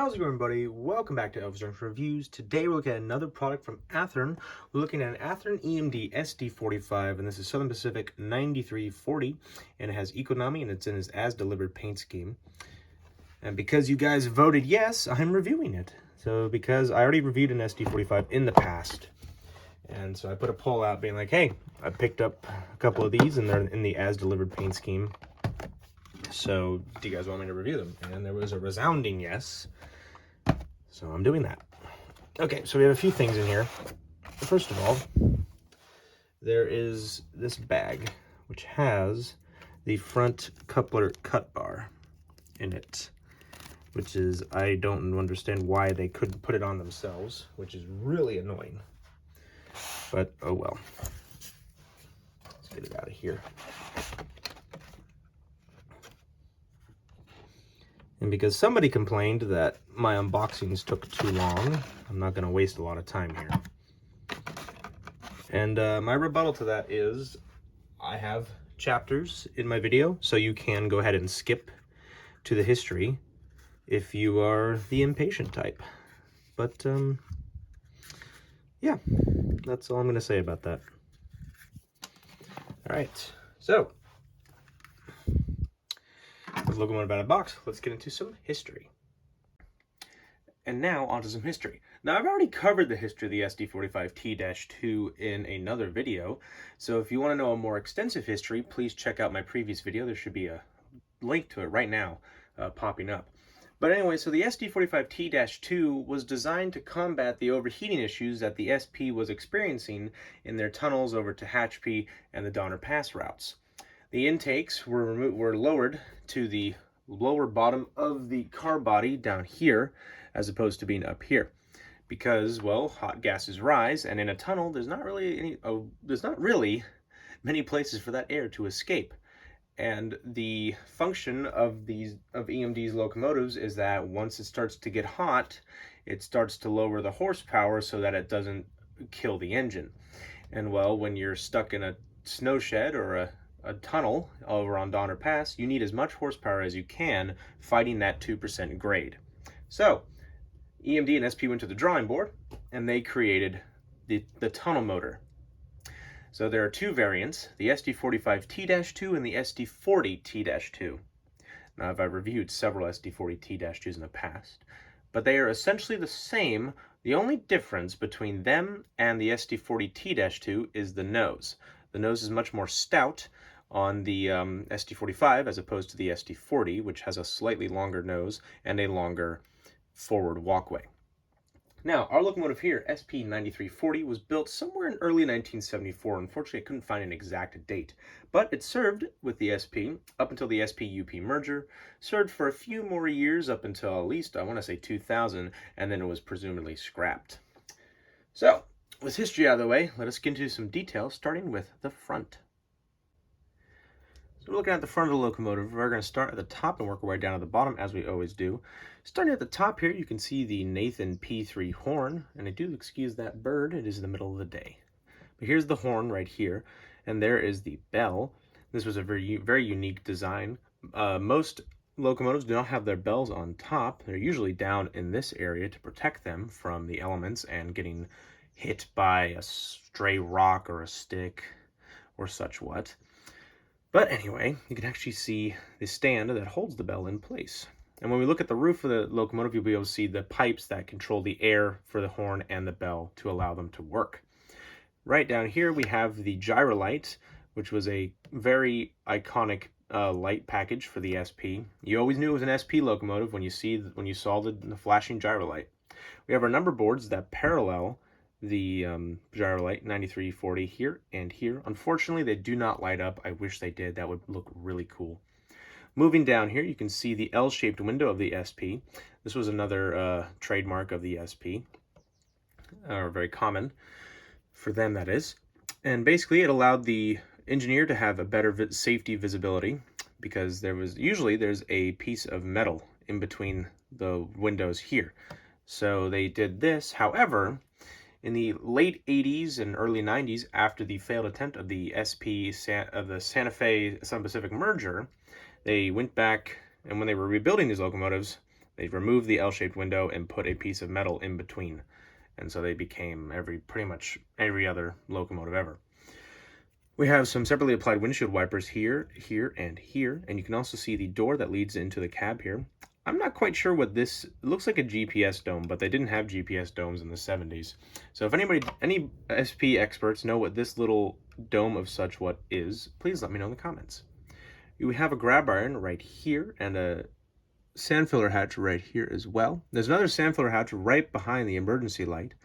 How's it going, everybody? Welcome back to Athearn Reviews. Today we're looking at another product from Athearn. We're looking at an Athearn EMD SD45, and this is Southern Pacific 9340, and it has economy, and it's in its as-delivered paint scheme. And because you guys voted yes, I'm reviewing it. So because I already reviewed an SD45 in the past, and so I put a poll out being like, hey, I picked up a couple of these, and they're in the as-delivered paint scheme. So do you guys want me to review them? And there was a resounding yes. So I'm doing that. Okay, so we have a few things in here. First of all, there is this bag, which has the front coupler cut bar in it, which is, I don't understand why they couldn't put it on themselves, which is really annoying. But, oh well. Let's get it out of here. And because somebody complained that my unboxings took too long, I'm not going to waste a lot of time here. And my rebuttal to that is I have chapters in my video, so you can go ahead and skip to the history if you are the impatient type. But, yeah, that's all I'm going to say about that. All right, so let's look about a box. Let's get into some history. And now onto some history. Now I've already covered the history of the SD45T-2 in another video, so if you want to know a more extensive history, please check out my previous video. There should be a link to it right now popping up. But anyway, so the SD45T-2 was designed to combat the overheating issues that the SP was experiencing in their tunnels over Tehachapi and the Donner Pass routes. The intakes were lowered to the lower bottom of the car body down here, as opposed to being up here, because, well, hot gases rise, and in a tunnel, there's not really many places for that air to escape. And the function of EMD's locomotives is that once it starts to get hot, it starts to lower the horsepower so that it doesn't kill the engine. And well, when you're stuck in a snow shed or a tunnel over on Donner Pass, you need as much horsepower as you can fighting that 2% grade. So EMD and SP went to the drawing board and they created the tunnel motor. So there are two variants, the SD45T-2 and the SD40T-2. Now I've reviewed several SD40T-2s in the past, but they are essentially the same. The only difference between them and the SD40T-2 is the nose. The nose is much more stout on the SD45 as opposed to the SD40, which has a slightly longer nose and a longer forward walkway. Now, our locomotive here, SP9340, was built somewhere in early 1974. Unfortunately, I couldn't find an exact date, but it served with the SP up until the SP-UP merger, served for a few more years up until at least, I want to say 2000, and then it was presumably scrapped. So, with history out of the way, let us get into some details, starting with the front. So we're looking at the front of the locomotive. We're going to start at the top and work our way down to the bottom, as we always do. Starting at the top here, you can see the Nathan P3 horn, and I do excuse that bird. It is the middle of the day. But here's the horn right here, and there is the bell. This was a very unique design. Most locomotives do not have their bells on top. They're usually down in this area to protect them from the elements and getting hit by a stray rock or a stick or such what. But anyway, you can actually see the stand that holds the bell in place. And when we look at the roof of the locomotive, you'll be able to see the pipes that control the air for the horn and the bell to allow them to work. Right down here, we have the gyro light, which was a very iconic light package for the SP. You always knew it was an SP locomotive when you saw the flashing gyro light. We have our number boards that parallel the gyro light, 9340 here and here. Unfortunately, they do not light up. I wish they did. That would look really cool. Moving down here, you can see the L-shaped window of the SP. This was another trademark of the SP, or very common for them, that is. And basically, it allowed the engineer to have a better safety visibility, because there's a piece of metal in between the windows here. So they did this. However, in the late 80s and early 90s, after the failed attempt of the Santa Fe Southern Pacific merger, they went back, and when they were rebuilding these locomotives, They removed the L-shaped window and put a piece of metal in between. And so they became pretty much every other locomotive ever. We have some separately applied windshield wipers here, here, and here. And you can also see the door that leads into the cab here. I'm not quite sure what this, it looks like a GPS dome, but they didn't have GPS domes in the 70s. So if any SP experts know what this little dome of such what is, please let me know in the comments. We have a grab iron right here and a sand filler hatch right here as well. There's another sand filler hatch right behind the emergency light.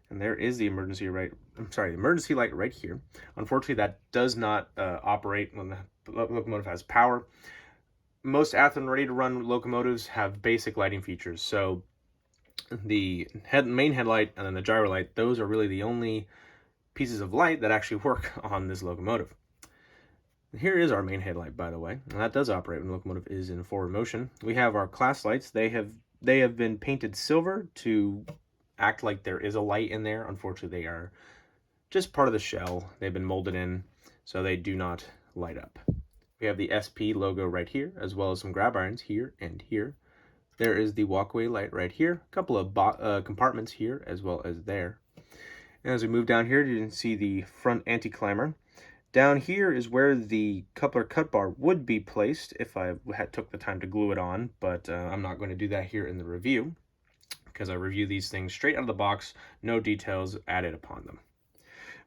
And there is the emergency light right here. Unfortunately, that does not operate when the locomotive has power. Most Athearn ready-to-run locomotives have basic lighting features. So the main headlight and then the gyro light, those are really the only pieces of light that actually work on this locomotive. Here is our main headlight, by the way, and that does operate when the locomotive is in forward motion. We have our class lights. They have been painted silver to act like there is a light in there. Unfortunately, they are just part of the shell. They've been molded in, so they do not light up. We have the SP logo right here, as well as some grab irons here and here. There is the walkway light right here, a couple of compartments here, as well as there. And as we move down here, you can see the front anti-climber. Down here is where the coupler cut bar would be placed if I took the time to glue it on, but I'm not going to do that here in the review because I review these things straight out of the box, no details added upon them.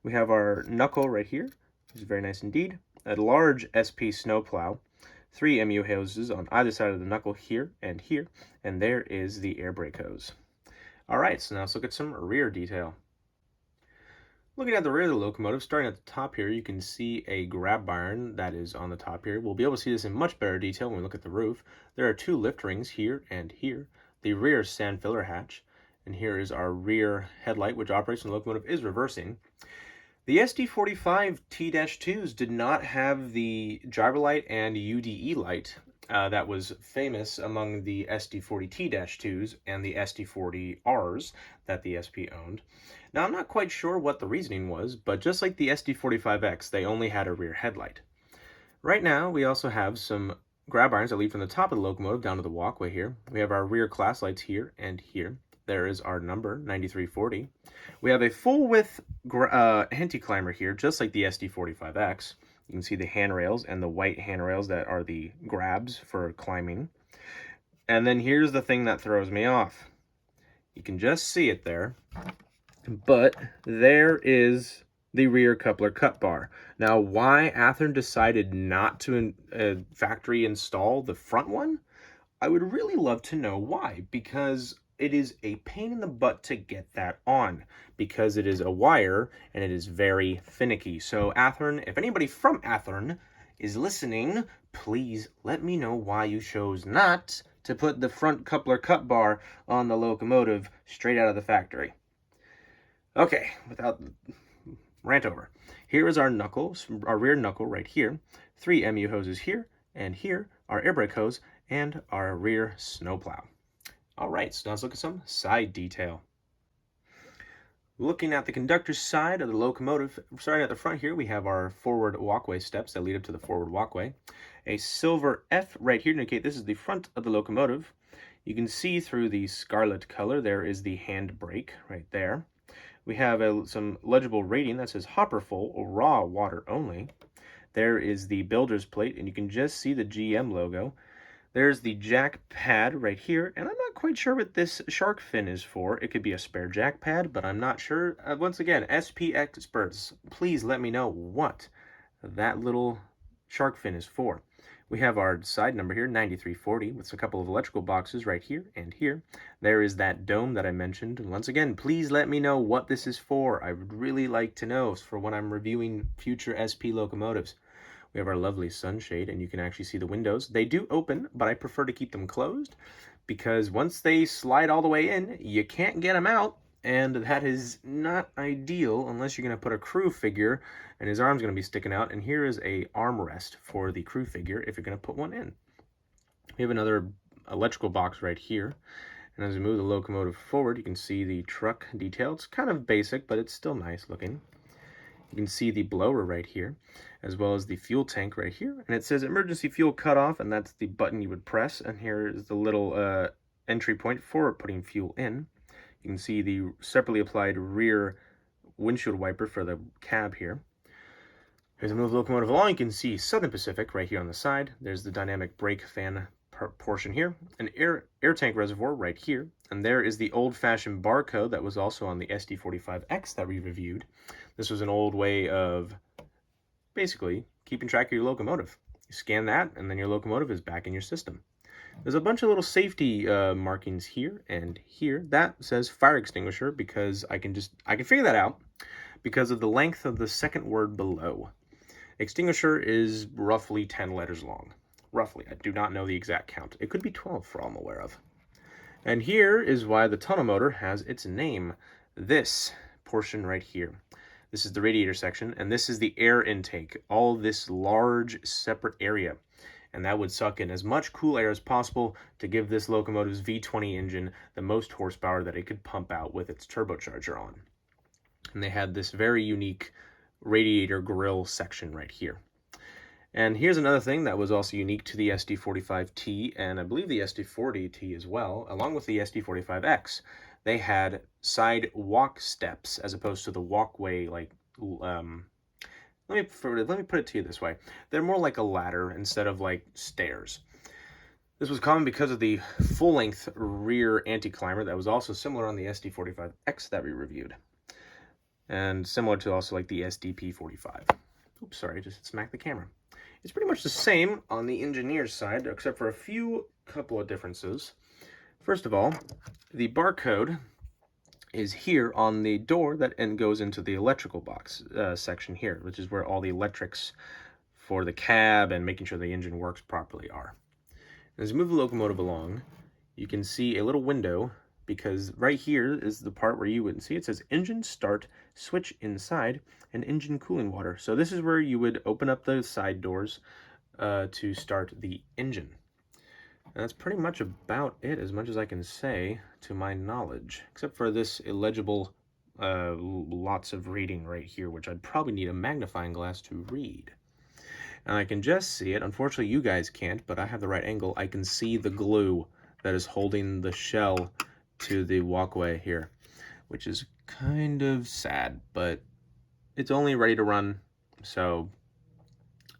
We have our knuckle right here, which is very nice indeed. A large SP snowplow, 3 MU hoses on either side of the knuckle here, and there is the air brake hose. All right, so now let's look at some rear detail. Looking at the rear of the locomotive, starting at the top here, you can see a grab iron that is on the top here. We'll be able to see this in much better detail when we look at the roof. There are 2 lift rings here and here. The rear sand filler hatch, and here is our rear headlight, which operates when the locomotive is reversing. The SD45T-2s did not have the gyro light and UDE light that was famous among the SD40T-2s and the SD40Rs that the SP owned. Now, I'm not quite sure what the reasoning was, but just like the SD45X, they only had a rear headlight. Right now, we also have some grab irons that lead from the top of the locomotive down to the walkway here. We have our rear class lights here and here. There is our number, 9340. We have a full-width anti-climber here, just like the SD45X. You can see the handrails and the white handrails that are the grabs for climbing. And then here's the thing that throws me off. You can just see it there, but there is the rear coupler cut bar. Now, why Athearn decided not to factory install the front one, I would really love to know why, because it is a pain in the butt to get that on, because it is a wire and it is very finicky. So Athearn, if anybody from Athearn is listening, please let me know why you chose not to put the front coupler cut bar on the locomotive straight out of the factory. Okay, without rant over. Here is our knuckles, our rear knuckle right here. 3 MU hoses here and here, our air brake hose, and our rear snowplow. All right, so now let's look at some side detail. Looking at the conductor's side of the locomotive, starting at the front here, we have our forward walkway steps that lead up to the forward walkway. A silver F right here to indicate this is the front of the locomotive. You can see through the scarlet color, there is the hand brake right there. We have some legible rating that says hopper full or raw water only. There is the builder's plate, and you can just see the GM logo. There's the jack pad right here, and I'm not quite sure what this shark fin is for. It could be a spare jack pad, but I'm not sure. Once again, SP experts, please let me know what that little shark fin is for. We have our side number here, 9340, with a couple of electrical boxes right here and here. There is that dome that I mentioned. And once again, please let me know what this is for. I would really like to know for when I'm reviewing future SP locomotives. We have our lovely sunshade, and you can actually see the windows. They do open, but I prefer to keep them closed because once they slide all the way in, you can't get them out, and that is not ideal unless you're going to put a crew figure and his arm's going to be sticking out. And here is a armrest for the crew figure if you're going to put one in. We have another electrical box right here, and as we move the locomotive forward, you can see the truck detail. It's kind of basic, but it's still nice looking. You can see the blower right here, as well as the fuel tank right here. And it says emergency fuel cutoff, and that's the button you would press. And here is the little entry point for putting fuel in. You can see the separately applied rear windshield wiper for the cab here. As I move the locomotive along, you can see Southern Pacific right here on the side. There's the dynamic brake fan portion here, an air tank reservoir right here, and there is the old-fashioned barcode that was also on the SD45X that we reviewed. This was an old way of basically keeping track of your locomotive. You scan that, and then your locomotive is back in your system. There's a bunch of little safety markings here and here. That says fire extinguisher because I can figure that out because of the length of the second word below. Extinguisher is roughly 10 letters long. Roughly. I do not know the exact count. It could be 12 for all I'm aware of. And here is why the tunnel motor has its name. This portion right here. This is the radiator section, and this is the air intake. All this large separate area. And that would suck in as much cool air as possible to give this locomotive's V20 engine the most horsepower that it could pump out with its turbocharger on. And they had this very unique radiator grill section right here. And here's another thing that was also unique to the SD45T, and I believe the SD40T as well, along with the SD45X. They had side walk steps as opposed to the walkway, like, let me put it to you this way. They're more like a ladder instead of like stairs. This was common because of the full-length rear anti-climber that was also similar on the SD45X that we reviewed. And similar to also like the SDP45. Oops, sorry, just smacked the camera. It's pretty much the same on the engineer's side, except for a couple of differences. First of all, the barcode is here on the door that goes into the electrical box section here, which is where all the electrics for the cab and making sure the engine works properly are. As you move the locomotive along, you can see a little window, because right here is the part where you wouldn't see. It says engine start, switch inside, and engine cooling water. So this is where you would open up those side doors to start the engine. And that's pretty much about it, as much as I can say to my knowledge, except for this illegible lots of reading right here, which I'd probably need a magnifying glass to read. And I can just see it. Unfortunately, you guys can't, but I have the right angle. I can see the glue that is holding the shell to the walkway here, which is kind of sad, but it's only ready to run, so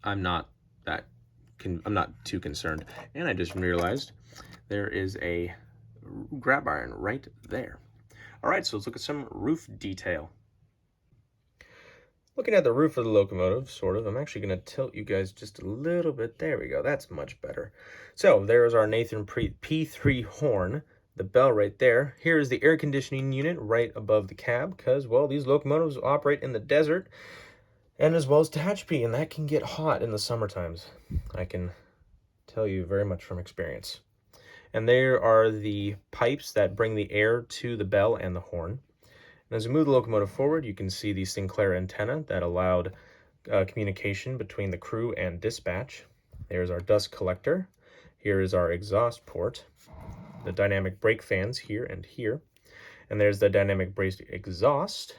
I'm not too concerned. And I just realized there is a grab iron right there. All right, so let's look at some roof detail. Looking at the roof of the locomotive, sort of, I'm actually going to tilt you guys just a little bit. There we go. That's much better. So there's our Athearn P3 horn. The bell right there. Here is the air conditioning unit right above the cab because, well, these locomotives operate in the desert and as well as Tehachapi, and that can get hot in the summer times. I can tell you very much from experience. And there are the pipes that bring the air to the bell and the horn. And as we move the locomotive forward, you can see the Sinclair antenna that allowed communication between the crew and dispatch. There's our dust collector. Here is our exhaust port. The dynamic brake fans here and here. And there's the dynamic brake exhaust.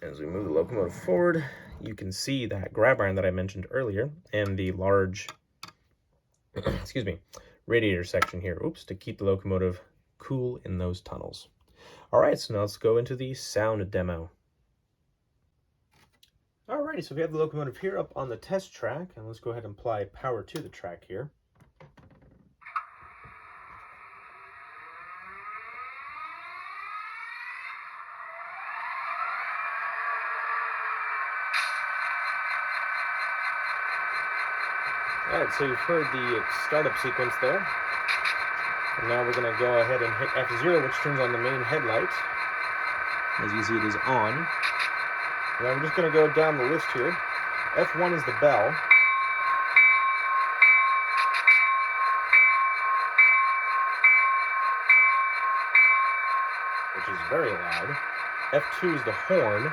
As we move the locomotive forward, you can see that grab iron that I mentioned earlier and the large, excuse me, radiator section here, to keep the locomotive cool in those tunnels. All right, so now let's go into the sound demo. Alrighty, so we have the locomotive here up on the test track, and let's go ahead and apply power to the track here. Alright, so you've heard the startup sequence there. And now we're going to go ahead and hit F0, which turns on the main headlight. As you see, it is on. Now we're just going to go down the list here. F1 is the bell. Which is very loud. F2 is the horn.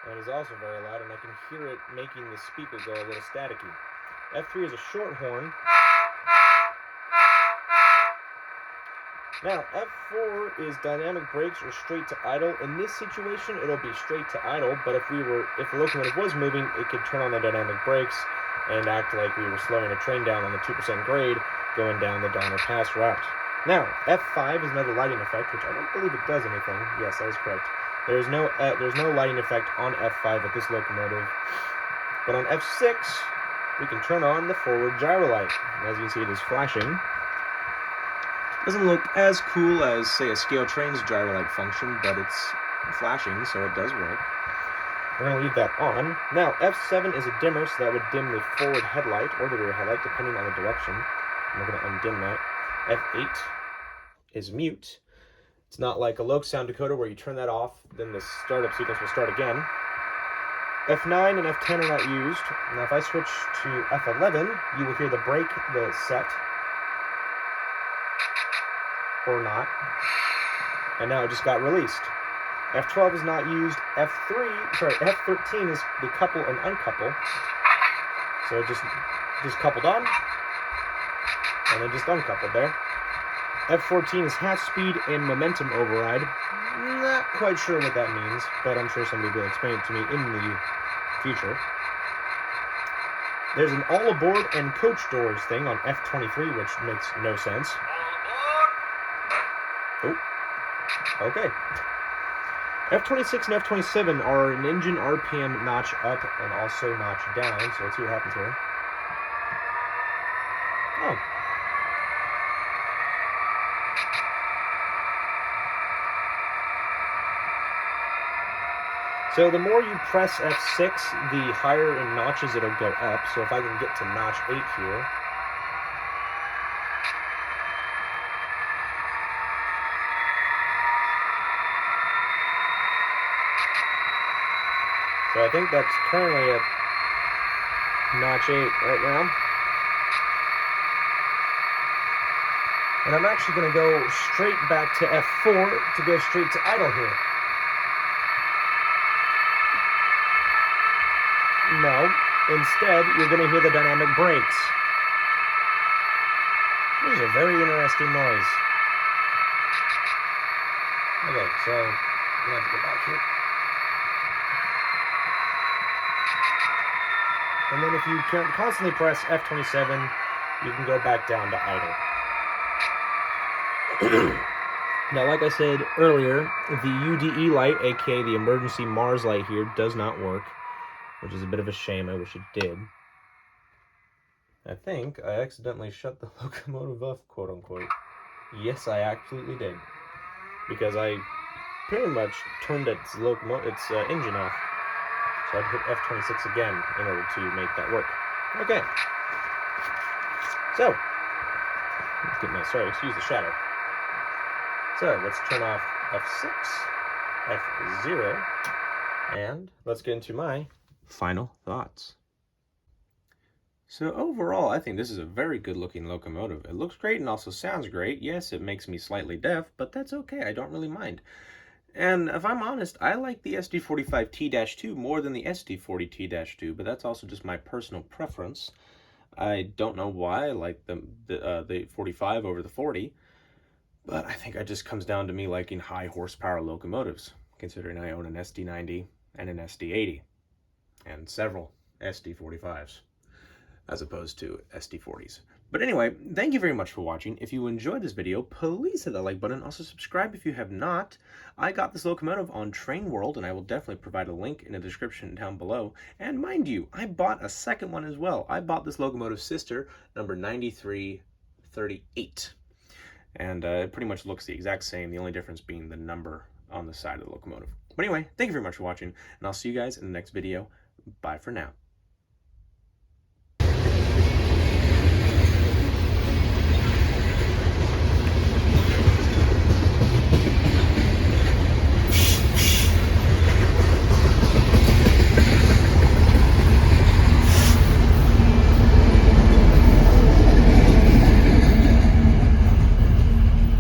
That is also very loud, and I can hear it making the speaker go a little staticky. F3 is a short horn. Now, F4 is dynamic brakes or straight to idle. In this situation, it'll be straight to idle, but if the locomotive was moving, it could turn on the dynamic brakes and act like we were slowing a train down on the 2% grade going down the Donner Pass route. Now, F5 is another lighting effect, which I don't believe it does anything. Yes, that is correct. There's no lighting effect on F5 with this locomotive, but on F6, we can turn on the forward gyro light. As you can see, it is flashing. Doesn't look as cool as, say, a scale train's gyro light function, but it's flashing, so it does work. We're going to leave that on. Now, F7 is a dimmer, so that would dim the forward headlight or the rear headlight, depending on the direction. And we're going to undim that. F8 is mute. It's not like a loc sound decoder where you turn that off, then the startup sequence will start again. F9 and F10 are not used. Now, if I switch to F11, you will hear the brake, the set, or not. And now it just got released. F12 is not used. F13 is the couple and uncouple. So it just coupled on, and then just uncoupled there. F14 is half speed and momentum override. Not quite sure what that means, but I'm sure somebody will explain it to me in the future. There's an all aboard and coach doors thing on F23, which makes no sense. Oh, okay. F26 and F27 are an engine RPM notch up and also notch down, so let's see what happens here. Oh. So the more you press F6, the higher in notches it'll go up. So if I can get to notch 8 here. So I think that's currently at notch 8 right now. And I'm actually going to go straight back to F4 to go straight to idle here. No, instead you're going to hear the dynamic brakes. This is a very interesting noise. Okay, so I'm going to have to go back here. And then if you can constantly press F27, you can go back down to idle. Now, like I said earlier, the UDE light, aka the emergency Mars light here, does not work, which is a bit of a shame. I wish it did. I think I accidentally shut the locomotive off, quote unquote. Yes, I absolutely did. Because I pretty much turned its engine off. So I'd hit F26 again in order to make that work. Okay. So, let's get my, sorry, excuse the shadow. So, let's turn off F6, F0, and let's get into my final thoughts. So overall, I think this is a very good looking locomotive. It looks great and also sounds great. Yes, it makes me slightly deaf, but that's okay. I don't really mind. And if I'm honest, I like the SD45T-2 more than the SD40T-2, but that's also just my personal preference. I don't know why I like the 45 over the 40, but I think it just comes down to me liking high horsepower locomotives, considering I own an SD90 and an SD80, and several SD45s, as opposed to SD40s. But anyway, thank you very much for watching. If you enjoyed this video, please hit that like button. Also subscribe if you have not. I got this locomotive on Train World, and I will definitely provide a link in the description down below. And mind you, I bought a second one as well. I bought this locomotive's sister, number 9338. And it pretty much looks the exact same, the only difference being the number on the side of the locomotive. But anyway, thank you very much for watching, and I'll see you guys in the next video. Bye for now.